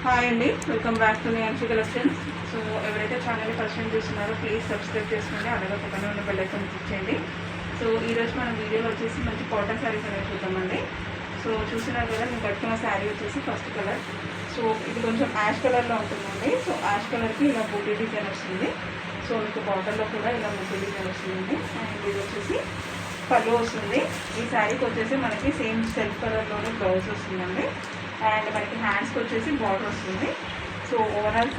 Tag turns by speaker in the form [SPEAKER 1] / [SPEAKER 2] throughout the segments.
[SPEAKER 1] Hi అండి, welcome back to Niyanshi collections. So ఎవరైతే ఛానల్ని ఫస్ట్ టైం చూస్తున్నారో ప్లీజ్ సబ్స్క్రైబ్ చేసుకోండి, అలాగే పక్కన ఉన్న బెల్ ఐకాన్ క్లిక్ చేయండి. సో ఈరోజు మనం వీడియోలో వచ్చేసి మంచి కాటన్ శారీస్ అనేది చూద్దామండి. సో చూసినారు కదా, నేను కట్టుకున్న శారీ వచ్చేసి ఫస్ట్ కలర్. సో ఇది కొంచెం యాష్ కలర్లో ఉంటుందండి. సో యాష్ కలర్కి ఇలా బూటీ డిజైన్ వస్తుంది. సో మీకు బాటల్లో కూడా ఇలా బూటీ డిజైన్ వస్తుందండి. అండ్ ఇది వచ్చేసి పళ్ళు వస్తుంది. ఈ శారీకి వచ్చేసి మనకి సేమ్ సెల్ఫ్ కలర్లోనే బ్లౌజ్ వస్తుందండి. అండ్ మనకి హ్యాండ్స్కి వచ్చేసి బార్డర్ వస్తుంది. సో ఓవరాల్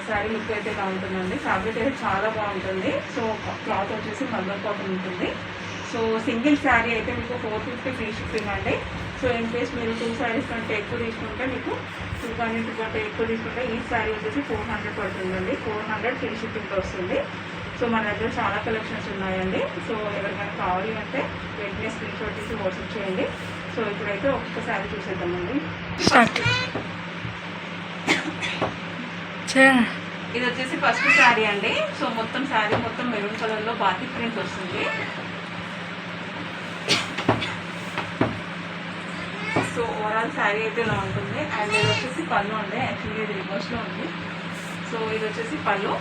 [SPEAKER 1] శారీ లుక్ అయితే ఇలా ఉంటుందండి. ఫ్యాబ్రిక్ అయితే చాలా బాగుంటుంది. సో క్లాత్ వచ్చేసి మల్మల్ కాటన్ ఉంటుంది. సో సింగిల్ శారీ అయితే మీకు 450 ఫ్రీ షిప్పింగ్ అండి. సో ఇన్ కేస్ మీరు 2 శారీస్ కంటే ఎక్కువ తీసుకుంటే మీకు 2 కంటే ఎక్కువ తీసుకుంటే ఈ శారీ వచ్చేసి 400 పడుతుందండి. 400 ఫ్రీ షిప్పింగ్తో వస్తుంది. సో మన దగ్గర చాలా కలెక్షన్స్ ఉన్నాయండి. సో ఎవరికైనా కావాలి అంటే వెంటనే స్క్రీన్ షాట్ తీసి వాట్సాప్ చేయండి. సో ఇప్పుడైతే ఒక్కొక్క శారీ చూసేద్దామండి. ఇది వచ్చేసి ఫస్ట్ శారీ అండి. సో మొత్తం శారీ మొత్తం మెరూన్ కలర్లో బాతిక్ ప్రింట్ వస్తుంది. సో ఓవరాల్ శారీ అయితే ఇలా ఉంటుంది. అండ్ ఇది వచ్చేసి పళ్ళు అండి. యాక్చువల్లీ ఇది రివర్స్లో ఉంది. సో ఇది వచ్చేసి పళ్ళు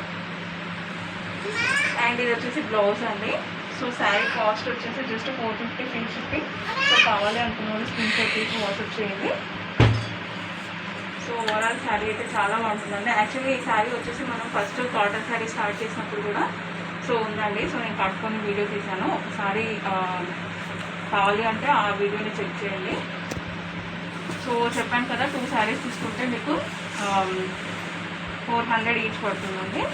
[SPEAKER 1] అండ్ ఇది వచ్చేసి బ్లౌజ్ అండి. సో శారీ కాస్ట్ వచ్చేసి జస్ట్ 450 ఫ్రీ షిప్పింగ్. సో కావాలి అనుకున్న వాళ్ళు స్క్రీన్ షాట్ తీసి వాట్సాప్ చేయండి. సో ఓవరాల్ శారీ అయితే చాలా బాగుంటుందండి. యాక్చువల్లీ ఈ శారీ వచ్చేసి మనం ఫస్ట్ కాటన్ శారీ స్టార్ట్ చేసినప్పుడు కూడా సో ఉందండి. సో నేను కట్టుకొని వీడియో తీశాను. ఒకసారి కావాలి అంటే ఆ వీడియోని చెక్ చేయండి. సో చెప్పాను కదా, 2 శారీస్ తీసుకుంటే మీకు 400 ఈచ్ పడుతుందండి.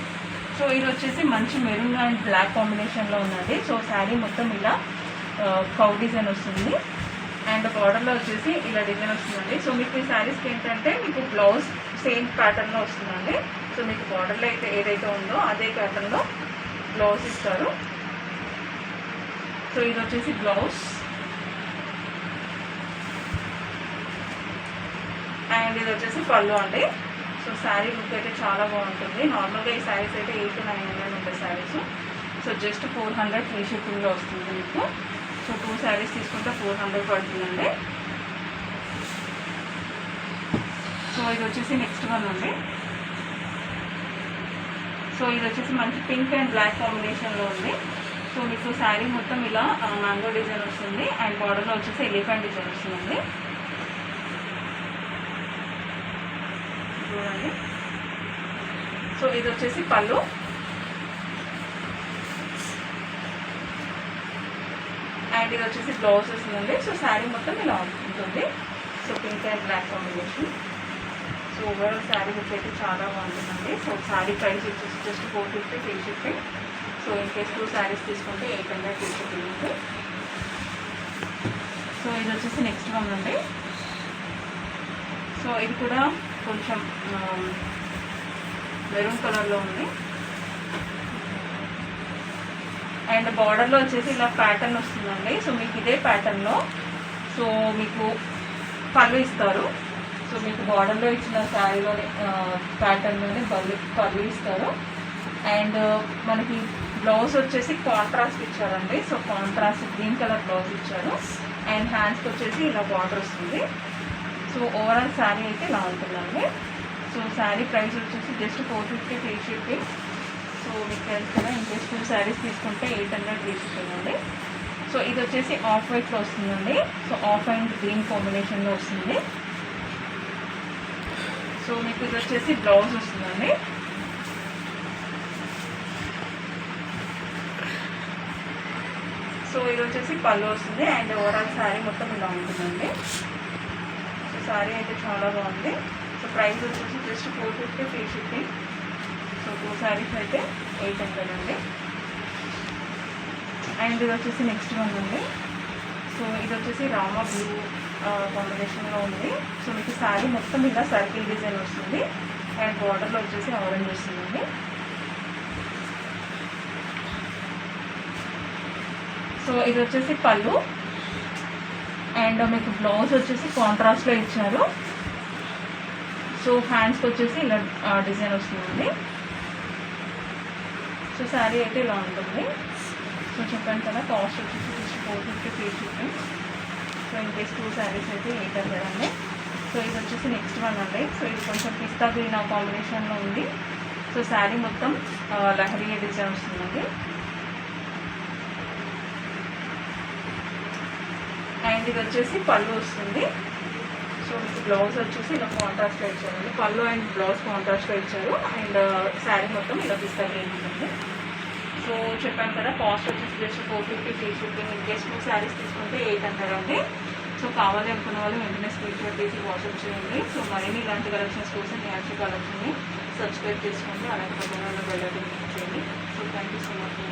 [SPEAKER 1] సో ఇది వచ్చేసి మంచి మెరూన్ అండ్ బ్లాక్ కాంబినేషన్లో ఉందండి. సో శారీ మొత్తం ఇలా కౌ డిజైన్ వస్తుంది. అండ్ బార్డర్లో వచ్చేసి ఇలా డిజైన్ వస్తుందండి. సో మీకు ఈ శారీస్కి ఏంటంటే మీకు బ్లౌజ్ సేమ్ ప్యాటర్న్లో వస్తుందండి. సో మీకు బార్డర్లో అయితే ఏదైతే ఉందో అదే ప్యాటర్న్లో బ్లౌజ్ ఇస్తారు. సో ఇది వచ్చేసి బ్లౌజ్ అండ్ ఇది వచ్చేసి పళ్ళు అండి. సో శారీ లుక్ అయితే చాలా బాగుంటుంది. నార్మల్గా ఈ శారీస్ అయితే 800-900 ఉంటాయి శారీస్. సో జస్ట్ 400 ఫ్రీ షిప్పింగ్లో వస్తుంది మీకు. సో 2 శారీస్ తీసుకుంటే 400 పడుతుందండి. సో ఇది వచ్చేసి నెక్స్ట్ వన్ అండి. సో ఇది వచ్చేసి మంచి పింక్ అండ్ బ్లాక్ కాంబినేషన్లో ఉంది. సో మీకు శారీ మొత్తం ఇలా మ్యాంగో డిజైన్ వస్తుంది. అండ్ బార్డర్లో వచ్చేసి ఎలిఫెంట్ డిజైన్ వస్తుందండి. చూడండి. సో ఇది వచ్చేసి పళ్ళు అండ్ ఇది వచ్చేసి బ్లౌజ్ వస్తుందండి. సో శారీ మొత్తం ఇలా ఉంటుంది. So pink and black combination. So overall sari look అయితే చాలా బాగుంటుందండి. సో శారీ ప్రైస్ వచ్చేసి just 450 free shipping. So in case 2 saris తీసుకుంటే 800 ఫ్రీ షిప్పింగ్ ఉంది. సో ఇది వచ్చేసి నెక్స్ట్ వన్ అండి. సో ఇది కూడా కొంచెం మెరూన్ కలర్లో ఉంది. అండ్ బార్డర్లో వచ్చేసి ఇలా ప్యాటర్న్ వస్తుందండి. సో మీకు ఇదే ప్యాటర్న్లో సో మీకు పళ్ళు ఇస్తారు. సో మీకు బార్డర్లో ఇచ్చిన శారీలోని ప్యాటర్న్లోనే పళ్ళు ఇస్తారు. అండ్ మనకి బ్లౌజ్ వచ్చేసి కాంట్రాస్ట్ ఇచ్చారండి. So contrast green colour blouse ఇచ్చారు. అండ్ హ్యాండ్స్కి వచ్చేసి ఇలా బార్డర్ వస్తుంది. సో ఓవరాల్ శారీ అయితే ఇలా ఉంటుందండి. సో శారీ ప్రైస్ వచ్చేసి జస్ట్ 450 ఫ్రీ షిప్పింగ్. సో మీకు తెలుసు కదా, ఇన్ కేస్ 2 శారీస్ తీసుకుంటే 800 ఫ్రీ షిప్పింగ్ అండి. సో ఇది వచ్చేసి ఆఫ్ వైట్లో వస్తుందండి. సో ఆఫ్ అండ్ గ్రీన్ కాంబినేషన్లో వస్తుంది. సో మీకు ఇది వచ్చేసి బ్లౌజ్ వస్తుందండి. సో ఇది వచ్చేసి పళ్ళు వస్తుంది. అండ్ ఓవరాల్ శారీ మొత్తం ఇలా ఉంటుందండి. శారీ అయితే చాలా బాగుంది. సో ప్రైస్ వచ్చేసి just 450 free shipping. So 2 saris అయితే 800 అండి. అండ్ ఇది వచ్చేసి నెక్స్ట్ వన్ అండి. సో ఇది వచ్చేసి రామా బ్లూ కాంబినేషన్లో ఉంది. సో మీకు శారీ మొత్తం ఇలా సర్కిల్ డిజైన్ వస్తుంది. అండ్ బార్డర్లో వచ్చేసి ఆరెంజ్ వస్తుందండి. సో ఇది వచ్చేసి పళ్ళు అండ్ మీకు బ్లౌజ్ వచ్చేసి కాంట్రాస్ట్లో ఇచ్చారు. సో హ్యాండ్స్కి వచ్చేసి ఇలా డిజైన్ వస్తుందండి. సో శారీ అయితే ఇలా ఉంటుంది. సో చెప్పాను కదా, కాస్ట్ వచ్చేసి 450 free shipping. So in case 2 saris అయితే 800 అండి. సో ఇది వచ్చేసి నెక్స్ట్ వన్ అండి. సో ఇది కొంచెం పిస్తా గ్రీన్ కాంబినేషన్లో ఉంది. సో శారీ మొత్తం లహరీ డిజైన్ వస్తుందండి. అండ్ ఇది వచ్చేసి పళ్ళు వస్తుంది. సో బ్లౌజ్ వచ్చేసి ఇలా కాంట్రాస్ట్లో ఇచ్చారండి. పళ్ళు అండ్ బ్లౌజ్ కాంట్రాస్ట్లో ఇచ్చారు. అండ్ శారీ మొత్తం ఇలా పిస్తా గ్రీన్ ఉంటుంది. సో చెప్పాను కదా, కాస్ట్ వచ్చేసి just 450 free shipping. In case 2 saris తీసుకుంటే 800 అండి. సో కావాలి అనుకున్న వాళ్ళు వెంటనే స్క్రీన్ షాట్ తీసి వాట్సాప్ చేయండి. సో మరిన్ని ఇలాంటి కలెక్షన్స్ కోసం న్యాచురల్ కలెక్షన్ని సబ్స్క్రైబ్ చేసుకోండి. అలాగే పక్కన ఉన్న బెల్ ఐకాన్ క్లిక్ చేయండి. So thank you so much.